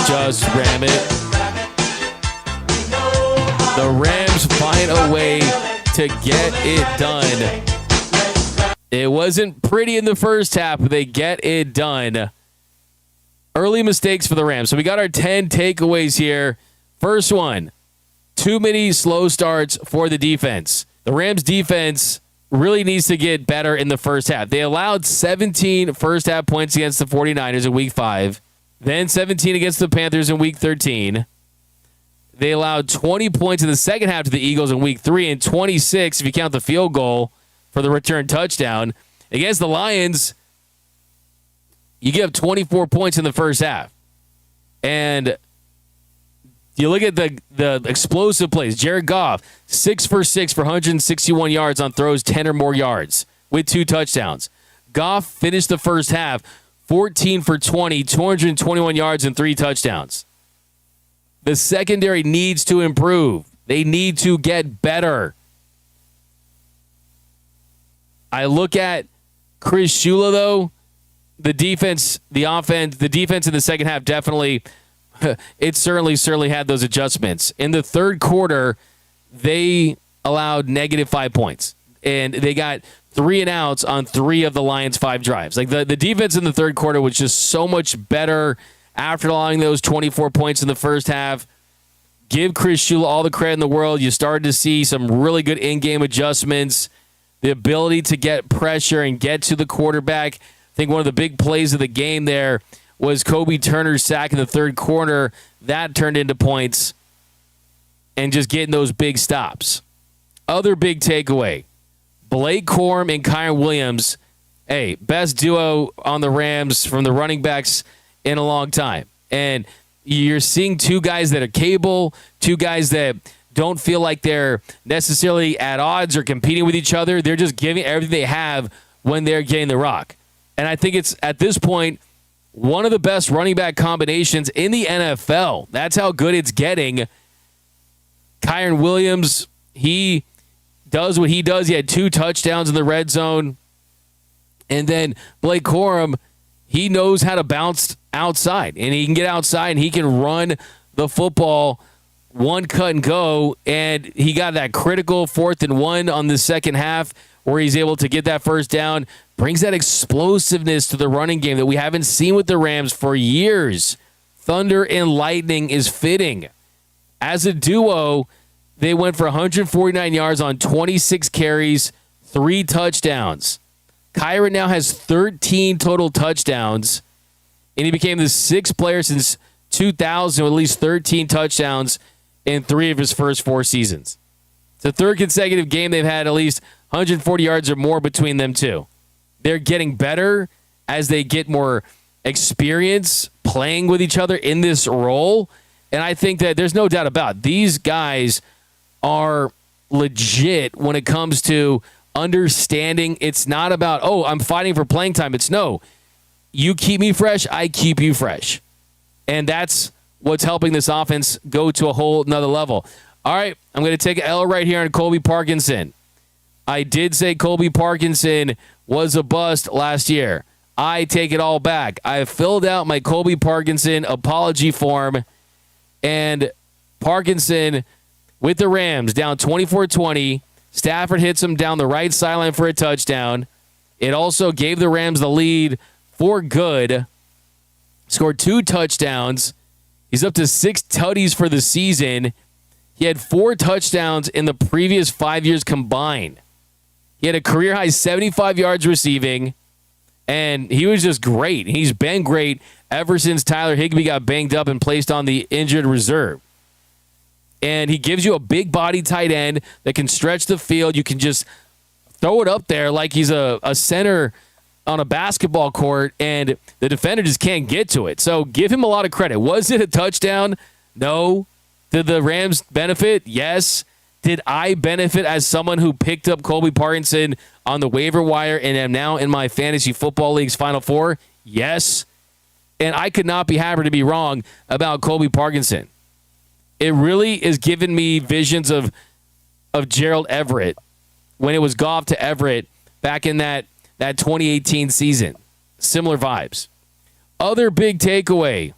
just ram it. The Rams find a way to get it done. It wasn't pretty in the first half, but they get it done. Early mistakes for the Rams. So we got our 10 takeaways here. First one, too many slow starts for the defense. The Rams defense really needs to get better in the first half. They allowed 17 first half points against the 49ers in week 5, then 17 against the Panthers in week 13. They allowed 20 points in the second half to the Eagles in week 3 and 26 if you count the field goal for the return touchdown. Against the Lions, you give 24 points in the first half. And you look at the explosive plays. Jared Goff, 6 for 6 for 161 yards on throws 10 or more yards with 2 touchdowns. Goff finished the first half 14 for 20, 221 yards and 3 touchdowns. The secondary needs to improve. They need to get better. I look at Chris Shula, though. The defense, the offense, the defense in the second half definitely, it certainly had those adjustments. In the third quarter, they allowed -5 points. And they got 3 and outs on 3 of the Lions' 5 drives. Like the defense in the third quarter was just so much better after allowing those 24 points in the first half. Give Chris Shula all the credit in the world. You started to see some really good in-game adjustments, the ability to get pressure and get to the quarterback. I think one of the big plays of the game there was Kobe Turner's sack in the third quarter. That turned into points and just getting those big stops. Other big takeaway, Blake Corum and Kyren Williams, hey, best duo on the Rams from the running backs in a long time. And you're seeing 2 guys that are capable, 2 guys that don't feel like they're necessarily at odds or competing with each other. They're just giving everything they have when they're getting the rock. And I think it's, at this point, one of the best running back combinations in the NFL. That's how good it's getting. Kyren Williams, he does what he does. He had 2 touchdowns in the red zone. And then Blake Corum, he knows how to bounce outside. And he can get outside and he can run the football one cut and go. And he got that critical 4th and 1 on the second half where he's able to get that first down. Brings that explosiveness to the running game that we haven't seen with the Rams for years. Thunder and lightning is fitting. As a duo, they went for 149 yards on 26 carries, 3 touchdowns. Kyren now has 13 total touchdowns, and he became the 6th player since 2000 with at least 13 touchdowns in 3 of his first 4 seasons. It's the 3rd consecutive game they've had at least 140 yards or more between them two. They're getting better as they get more experience playing with each other in this role, and I think that there's no doubt about it. These guys are legit when it comes to understanding. It's not about, oh, I'm fighting for playing time. It's no, you keep me fresh, I keep you fresh. And that's what's helping this offense go to a whole nother level. All right, I'm going to take an L right here on Colby Parkinson. I did say Colby Parkinson was a bust last year. I take it all back. I filled out my Colby Parkinson apology form, and Parkinson with the Rams down 24-20. Stafford hits him down the right sideline for a touchdown. It also gave the Rams the lead for good. Scored 2 touchdowns. He's up to 6 tutties for the season. He had 4 touchdowns in the previous 5 years combined. He had a career-high 75 yards receiving, and he was just great. He's been great ever since Tyler Higbee got banged up and placed on the injured reserve. And he gives you a big-body tight end that can stretch the field. You can just throw it up there like he's a center on a basketball court, and the defender just can't get to it. So give him a lot of credit. Was it a touchdown? No. Did the Rams benefit? Yes. Did I benefit as someone who picked up Colby Parkinson on the waiver wire and am now in my fantasy football league's Final Four? Yes. And I could not be happier to be wrong about Colby Parkinson. It really is giving me visions of Gerald Everett when it was Goff to Everett back in that 2018 season. Similar vibes. Other big takeaway.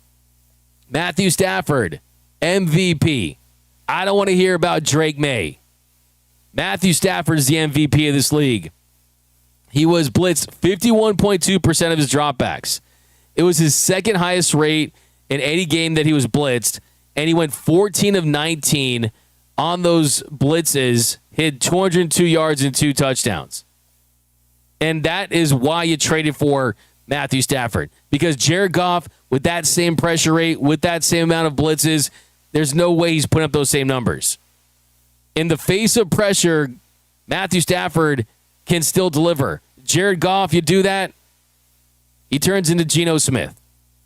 Matthew Stafford, MVP. I don't want to hear about Drake May. Matthew Stafford is the MVP of this league. He was blitzed 51.2% of his dropbacks. It was his second highest rate in any game that he was blitzed, and he went 14 of 19 on those blitzes, hit 202 yards and 2 touchdowns. And that is why you traded for Matthew Stafford. Because Jared Goff, with that same pressure rate, with that same amount of blitzes, there's no way he's putting up those same numbers. In the face of pressure, Matthew Stafford can still deliver. Jared Goff, you do that, he turns into Geno Smith.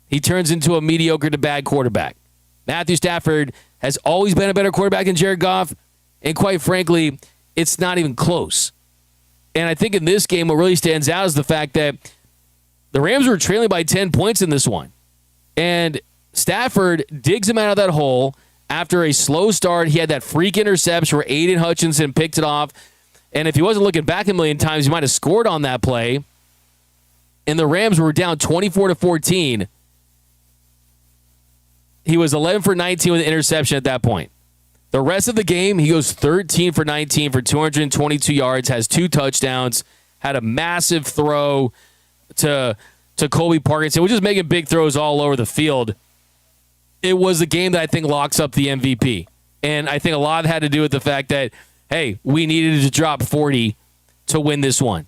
He turns into a mediocre to bad quarterback. Matthew Stafford has always been a better quarterback than Jared Goff, and quite frankly, it's not even close. And I think in this game, what really stands out is the fact that the Rams were trailing by 10 points in this one. And Stafford digs him out of that hole after a slow start. He had that freak interception where Aiden Hutchinson picked it off. And if he wasn't looking back a million times, he might have scored on that play. And the Rams were down 24-14. He was 11 for 19 with an interception at that point. The rest of the game, he goes 13 for 19 for 222 yards, has 2 touchdowns, had a massive throw to Colby Parkinson, which is making big throws all over the field. It was a game that I think locks up the MVP. And I think a lot of it had to do with the fact that, hey, we needed to drop 40 to win this one.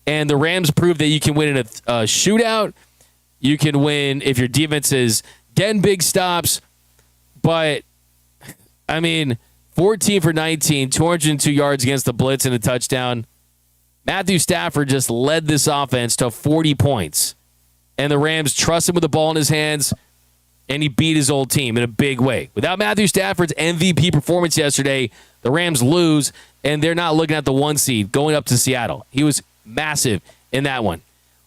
And the Rams proved that you can win in a shootout. You can win if your defense is getting big stops. But, I mean, 14 for 19, 202 yards against the blitz and a touchdown. Matthew Stafford just led this offense to 40 points. And the Rams trust him with the ball in his hands, and he beat his old team in a big way. Without Matthew Stafford's MVP performance yesterday, the Rams lose, and they're not looking at the 1 seed going up to Seattle. He was massive in that one.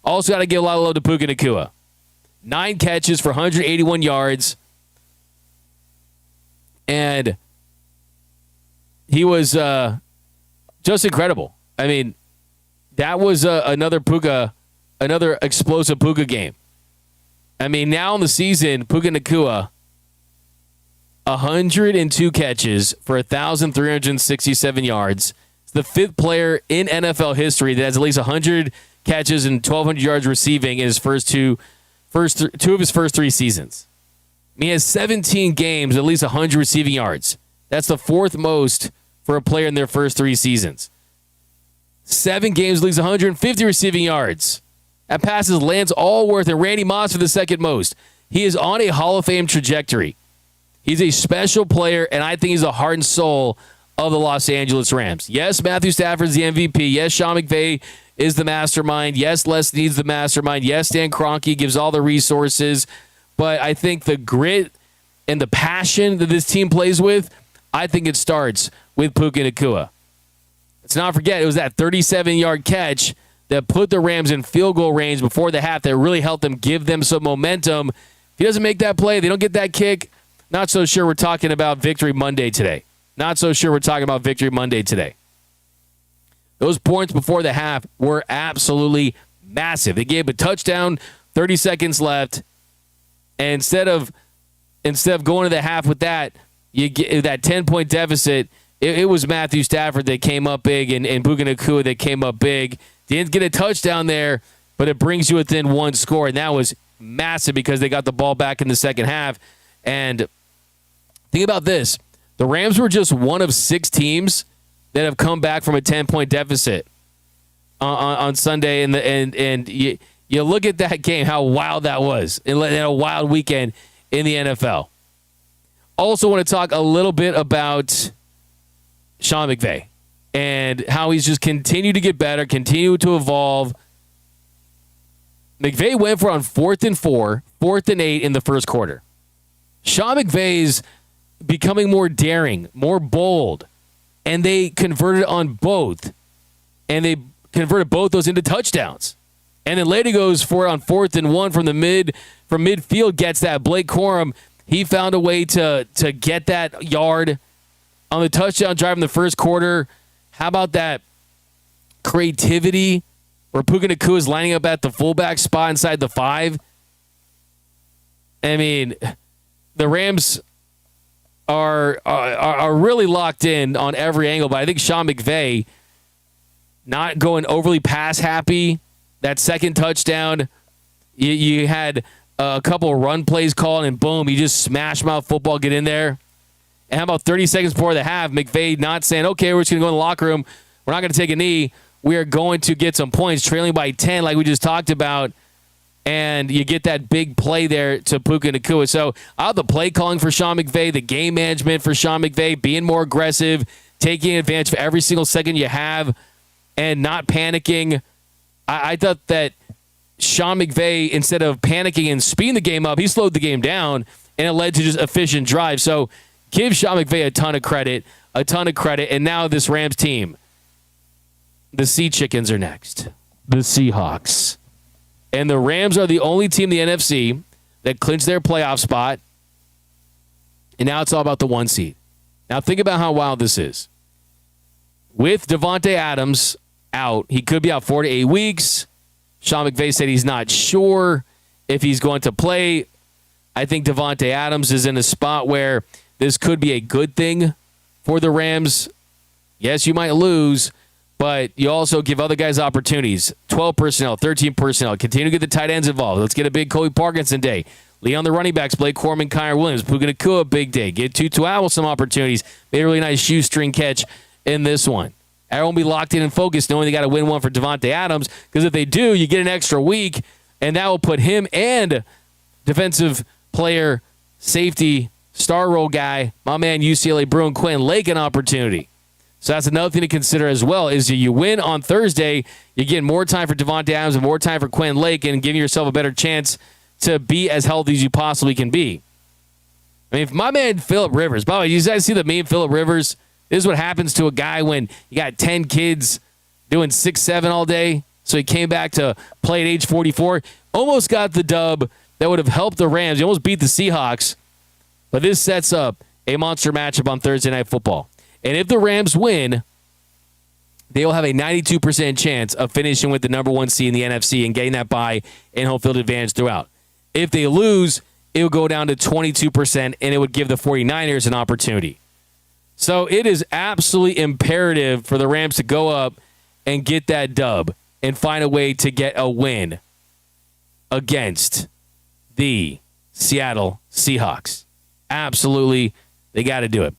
Also got to give a lot of love to Puka Nacua. 9 catches for 181 yards. And he was just incredible. I mean, that was another explosive Puka game. I mean, now in the season, Puka Nacua, 102 catches for 1,367 yards. It's the 5th player in NFL history that has at least 100 catches and 1,200 yards receiving in his two of his first 3 seasons. I mean, he has 17 games, at least 100 receiving yards. That's the 4th most for a player in their first 3 seasons. 7 games, leads 150 receiving yards. That passes Lance Allworth and Randy Moss for the 2nd most. He is on a Hall of Fame trajectory. He's a special player, and I think he's the heart and soul of the Los Angeles Rams. Yes, Matthew Stafford's the MVP. Yes, Sean McVey is the mastermind. Yes, Les needs the mastermind. Yes, Dan Kroenke gives all the resources. But I think the grit and the passion that this team plays with, I think it starts with Puka Nacua. Let's not forget, it was that 37-yard catch that put the Rams in field goal range before the half that really helped them, give them some momentum. If he doesn't make that play, they don't get that kick, not so sure we're talking about Victory Monday today. Not so sure we're talking about Victory Monday today. Those points before the half were absolutely massive. They gave a touchdown, 30 seconds left, and instead of going to the half with that, you get that 10-point deficit. It was Matthew Stafford that came up big and Puka Nacua that came up big. They didn't get a touchdown there, but it brings you within 1 score, and that was massive because they got the ball back in the second half. And think about this. The Rams were just one of 6 teams that have come back from a 10-point deficit on Sunday. And you look at that game, how wild that was, in a wild weekend in the NFL. Also want to talk a little bit about Sean McVey and how he's just continued to get better, continue to evolve. McVey went for on 4th and 4, 4th and 8 in the first quarter. Sean McVey's becoming more daring, more bold, and they converted on both, and they converted both those into touchdowns. And then later goes for it on 4th and 1 from midfield, gets that. Blake Corum, he found a way to get that yard on the touchdown drive in the first quarter. How about that creativity where Puka Nacua is lining up at the fullback spot inside the 5? I mean, the Rams are really locked in on every angle, but I think Sean McVey not going overly pass happy. That second touchdown, you had a couple of run plays called, and boom, you just smash mouth football, get in there. And how about 30 seconds before the half, McVay not saying, okay, we're just going to go in the locker room. We're not going to take a knee. We are going to get some points, trailing by 10 like we just talked about. And you get that big play there to Puka Nacua. So the play calling for Sean McVay, the game management for Sean McVay, being more aggressive, taking advantage of every single second you have, and not panicking. I thought that Sean McVay, instead of panicking and speeding the game up, he slowed the game down, and it led to just efficient drive. So give Sean McVay a ton of credit. And now this Rams team, the Sea Chickens are next. The Seahawks. And the Rams are the only team in the NFC that clinched their playoff spot. And now it's all about the 1 seed. Now think about how wild this is. With Davante Adams out, he could be out 4 to 8 weeks. Sean McVay said he's not sure if he's going to play. I think Davante Adams is in a spot where this could be a good thing for the Rams. Yes, you might lose, but you also give other guys opportunities. 12 personnel, 13 personnel. Continue to get the tight ends involved. Let's get a big Kobe Parkinson day. Leon the running backs, Blake Corum, Kyron Williams. Puka Nacua, big day. Get Tutu Atwell some opportunities. Made a really nice shoestring catch in this one. Everyone will be locked in and focused knowing they got to win one for Davante Adams, because if they do, you get an extra week, and that will put him and defensive player, safety, star role guy, my man UCLA Bruin Quinn Lake an opportunity. So that's another thing to consider as well, is you win on Thursday, you get more time for Davante Adams and more time for Quinn Lake, and giving yourself a better chance to be as healthy as you possibly can be. I mean, if my man Phillip Rivers, by the way, you guys see the meme Phillip Rivers? This is what happens to a guy when you got 10 kids doing 6-7 all day. So he came back to play at age 44. Almost got the dub that would have helped the Rams. He almost beat the Seahawks. But this sets up a monster matchup on Thursday Night Football. And if the Rams win, they will have a 92% chance of finishing with the number 1 seed in the NFC and getting that bye and home field advantage throughout. If they lose, it will go down to 22%, and it would give the 49ers an opportunity. So it is absolutely imperative for the Rams to go up and get that dub and find a way to get a win against the Seattle Seahawks. Absolutely, they got to do it.